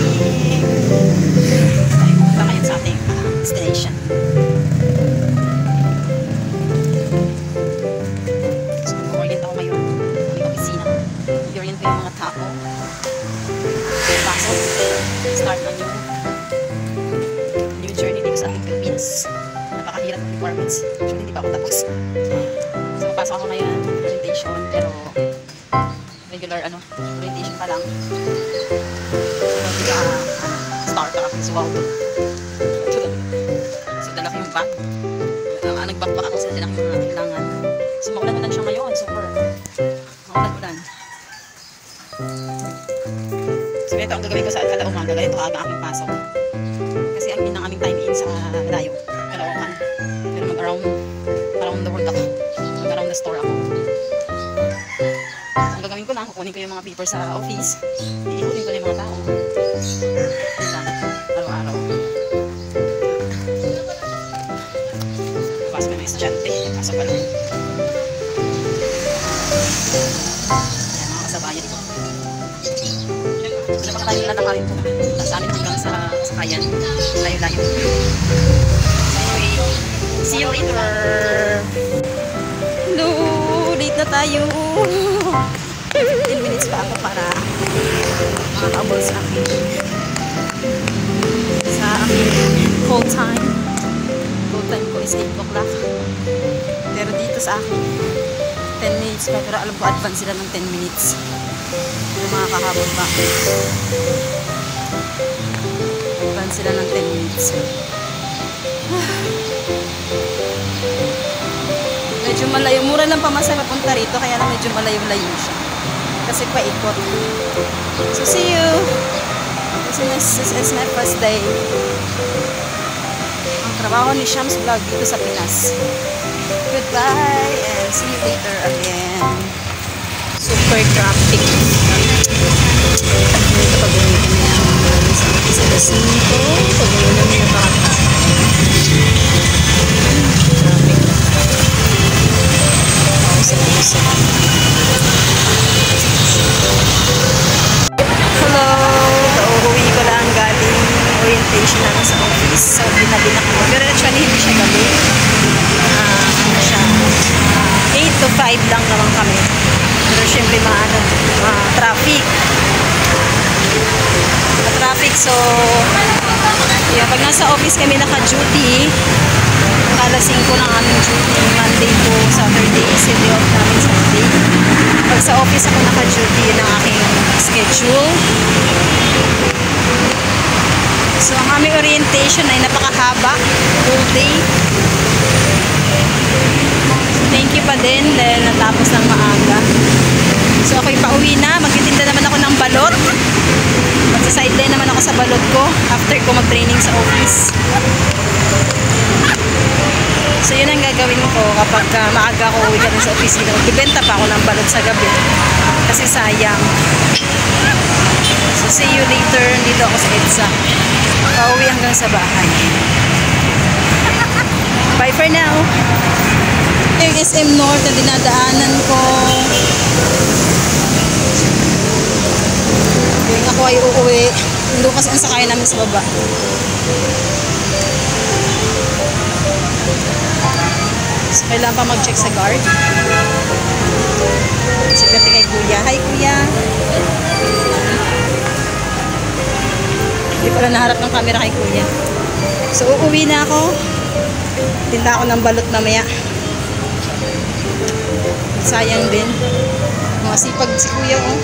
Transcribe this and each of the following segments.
morning! Tayo pupunta ngayon sa ating destination. So, mag-orient ako ngayon. Ang opisina. I-orient ko yung mga tao. Pasok. Start na new journey dito sa ating Philippines. Napakahirap ng requirements. Actually, hindi pa ako tapos. So, papasok ako ngayon. Orientation. Pero, regular orientation pa lang. Start ako. So, wow. So, dala ko yung bag. Nag-backpack ako sa dala ko yung mga kailangan. So, maulan-ulan siya ngayon. Super. Maulan-ulan. So, ito ang gagawin ko sa kada umaga. Ganito aga aking pasok. Kasi ang aming time in sa Layo. Caloocan. Pero mag-around the world ako. Mag-around the store ako. Ang gagawin ko lang, kukunin ko yung mga papers sa office. Iikunin ko na yung mga tao. Diba? Araw-araw. Pasok na yung estudyante. Pasok pa lang. Yan, mga kasabayan ko. Wala pa tayo lalakarin ko. Tapos amin hanggang sa kayan. Layo-layo. Anyway, see you later. Hello! Late na tayo. 15 minutes pa ako para makakabol sa akin. Sa aking call time. Call time ko is 8 o'clock. Pero dito sa akin, 10 minutes pa. Pero alam ko advance sila ng 10 minutes. Pero makakahabol pa. Advance sila ng 10 minutes. Medyo malayo. Mura lang pamasahe papunta rito. Kaya lang medyo malayo-layo siya. Kasi paikot. So, see you. This is my first day. Ang trabaho ni Shams Vlog dito sa Pinas. Goodbye and see you later again. Super traffic. Dito pag gamitin na yung sa Jacinto. Pag gamitin na yung bata. Traffic. Hello! Uuwi ko lang galing orientation namin sa office. So, binabi na ko. Pero actually, hindi siya gabi. Ano siya? 8 to 5 lang naman kami. Pero syempre, traffic. Traffic, so yeah, pag nasa office kami naka-duty, alas 5 ng aming duty, Monday to Saturday, day off namin Sunday. Pag sa office ako naka-duty, yun ang aking schedule. So, ang aming orientation ay napakahaba, whole day. Thank you pa din dahil natapos ng maaga. So, ako'y pauwi na. Magtitinda naman ako ng balot. Magsa-sideline naman ako sa balot ko after ko mag-training sa office. So, yun ang gagawin ko kapag maaga ako uwi ka sa opisina. Magbibenta pa ako ng balot sa gabi. Kasi sayang. So, see you later. Dito ako sa EDSA. Pauwi hanggang sa bahay. Bye for now. Yung SM North na dinadaanan ko. Yung ako ay uuwi. Hindi kasi ang sakay namin sa baba. So, kailangan pa mag-check sa guard. Check natin kay Kuya. Hi, Kuya! Hindi pala naharap ng camera kay Kuya. So, uuwi na ako. Tinda ako ng balot mamaya. Sayang din. Masipag si Kuya, oh.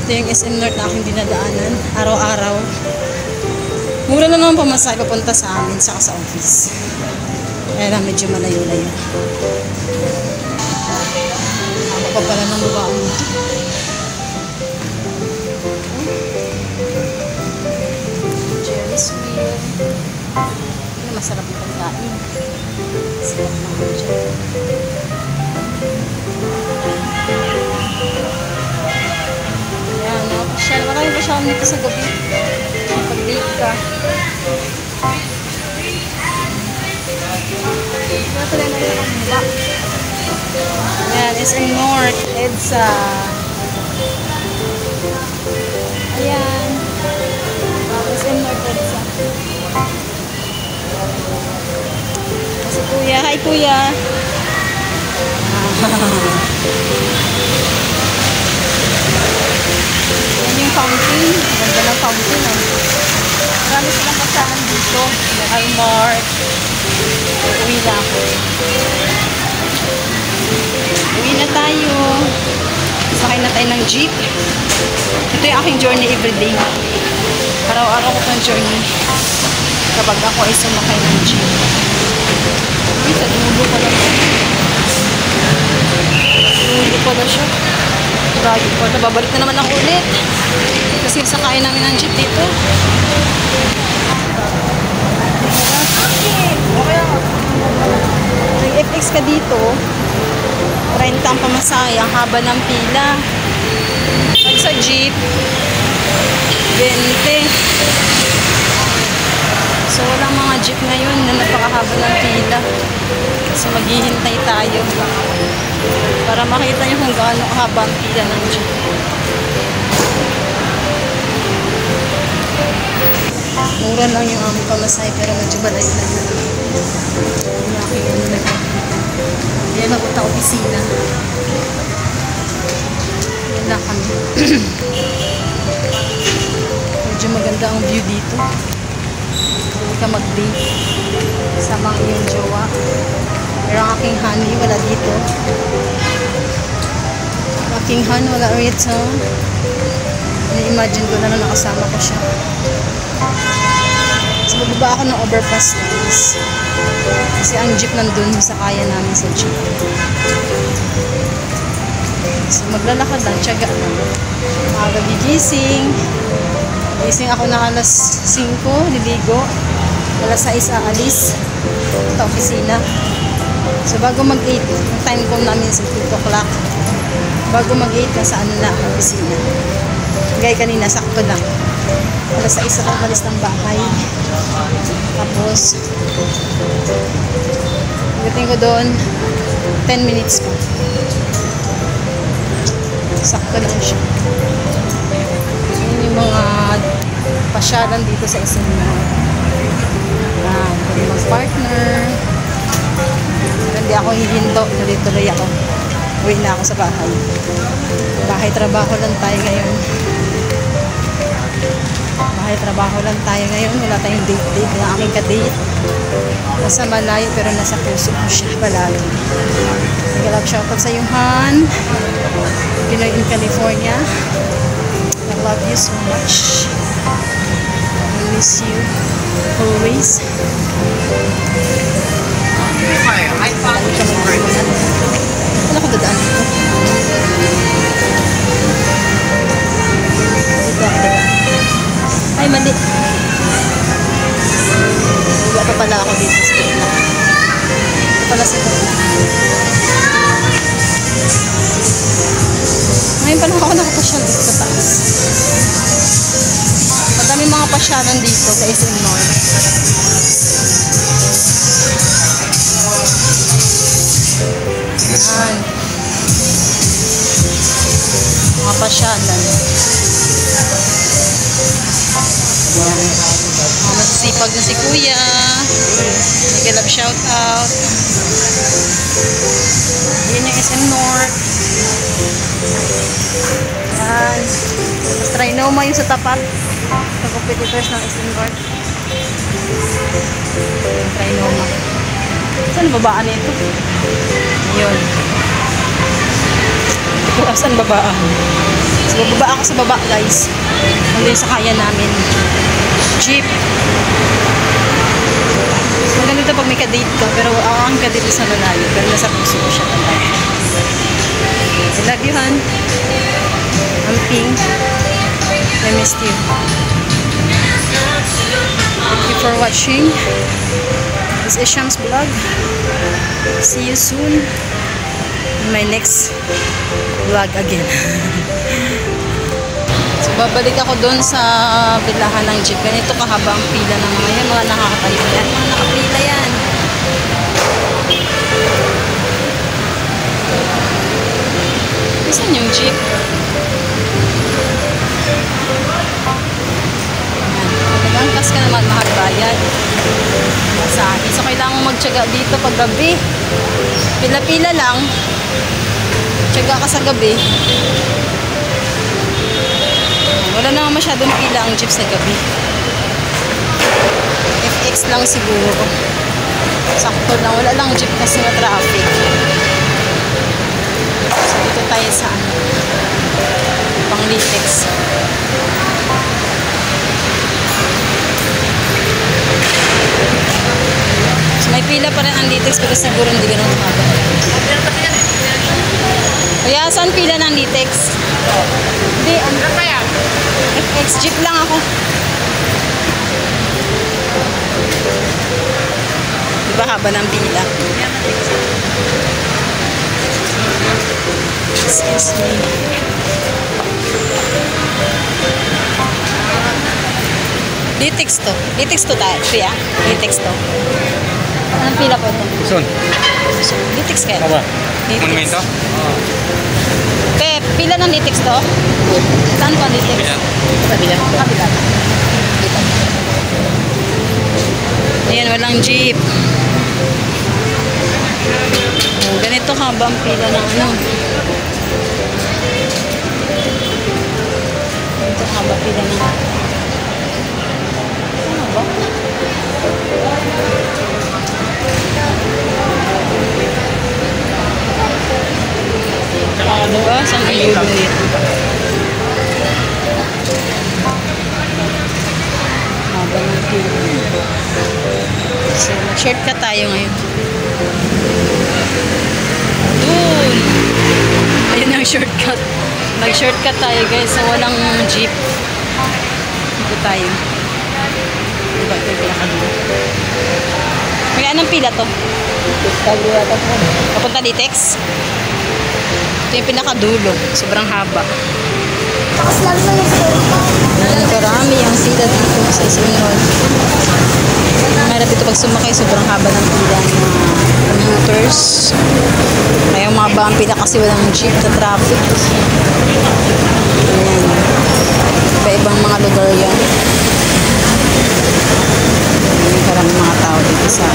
Ito yung SM North na aking dinadaanan. Araw-araw. Mura na naman pamasahe papunta sa amin saka sa office. Kaya lang medyo malayo-layo. Haba pa pala ng lubaon mo. Jerry's Wheel. Masarap yung pagkain. Sarap naman dyan. Ayan, no? Maraming pasyal dito sa gabi. Pag-date ka. Ayan, SM North, EDSA. kuya. Yan yung fountain. Ganda ng fountain. Oh. Marami silang kasahan dito. Walmart. Uwi na ako. Uwi na tayo. Sakay na tayo ng jeep. Ito yung aking journey everyday. Araw-araw ko itong journey. Kapag ako ay sumakay ng jeep. Uy, sa dulo pala siya. Dulo pala siya. Grabe pala. Babalik na naman ako ulit. Kasi sakay namin ng jeep dito. Nag-FX ka dito. 30 ang pamasahe. Ang haba ng pila. Pag sa jeep, 20. So, walang mga jeep ngayon na napakahaba ng pila. So, maghihintay tayo para makita nyo kung gaano kahaba ang pila ng jeep. Mura lang yung aming pamasahe pero medyo balay-balay na. Ayan na punta opisina. Ayan na kami. Medyo maganda ang view dito. Hindi ka mag-date. Sama ang iyong jowa. Pero ang aking honey wala dito. Ang aking honey wala rito. Na-imagine ko na nakasama ko siya. So, bababa ako ng overpass guys. Kasi ang jeep nandun sa kaya namin sa jeep. So, maglalakad lang, tiyaga lang. Maaga gigising. Gising ako na alas 5, liligo. Alas 6 aalis. Sa opisina. So, bago mag-8, yung time ko namin sa 8 o'clock. Bago mag-8, nasaan na ang opisina. Gaya kanina, sakto lang. Alas 6 ako malis ng bahay. Tapos, pagdating ko doon, 10 minutes pa. Sakto lang siya. Yun yung mga pasyalan dito sa isang pwede mag-partner. Hindi ako hihindo. Tuloy-tuloy ako. Uwi na ako sa bahay. Bahay-trabaho lang tayo ngayon. Bahay-trabaho lang tayo ngayon. Wala tayong date-date ng aking ka-date. Nasa malayo pero nasa puso ko siya palagi. Nag-love shoutout sa iyong Han. Pinoy in California. I love you so much. I miss you always. I thought it was great. Wala ko dadaan dito. Dito ako dadaan. Ay, mali. Wala pa pala ako dito sa gitna. Ito pala sa gitna. Ngayon pa lang ako nakapasyal dito sa taas. Madami mga pasyalan dito sa SM North. Yan. Mga pasyalan. Yan. Masisipag na si Kuya. Nag-love shoutout. Yan yung SM North. Yan. Trinoma yung sa tapat. Sa competitors ng SM North. Trinoma. Saan babaan ito? Yun. Ito saan babaan? So, bababa ako sa baba guys. Nandun sa kaya namin. Jeep. Maganda ito pag may ka-date ka. Pero ang ka-date sa malayo. Pero nasa puso ko siya talaga. I love you, Han. I'm Pink. I missed you. Thank you for watching. This is Shams Vlog. See you soon in my next vlog again. So, babalik ako doon sa bilahan ng jeep. Ganito kahaba ang pila ng mga yan. Mga nakakatayo yan. Mga nakapila yan. Saan yung jeep? Ayan. Nag-angkas ka naman mahal bayad. Masahe. So, kailangan magtiyaga dito pag gabi. Pila-pila lang. Tiyaga ka sa gabi. Wala naman masyadong pila ang jeep sa gabi. FX lang siguro. Sakto lang. Wala lang jeep kasi na traffic. So, dito tayo sa pang Litex. So, may pila pa rin ang Litex pero siguro hindi ganun haba. Kaya saan pila ng Litex? Hindi, ano kaya? FX jeep lang ako. Diba haba ng pila? Excuse me. Litex to. Litex to tayo. Kuya, Litex to. Anong pila po ito? Sun. Litex kaya? Apa? Litex. Monumento? Pe, pila ng Litex to? Saan po ang Litex? Kabila. Kabila. Ayan, walang jeep. Oh, ganito ka ba ang pila ng ano? Ganito ka ba pila ng ano ba? Ano ba? Saan ang dulo nito? Haba ng pila. So, shortcut tayo ngayon. Doon! Ayun ang shortcut. Nag-shortcut tayo guys. So, walang jeep. Dito tayo. Diba? Ito yung pinakadulo. May anong pila to? Papunta Litex? Ito yung pinakadulo. Sobrang haba. Ayan, karami ang pila dito sa Isinol. Mahirap dito pag sumakay, sobrang haba ng pila ng commuters. Kaya umaba ang pila kasi walang jeep sa traffic. Ayan. Iba-ibang mga lugar yan. Ayan, karami mga tao dito sa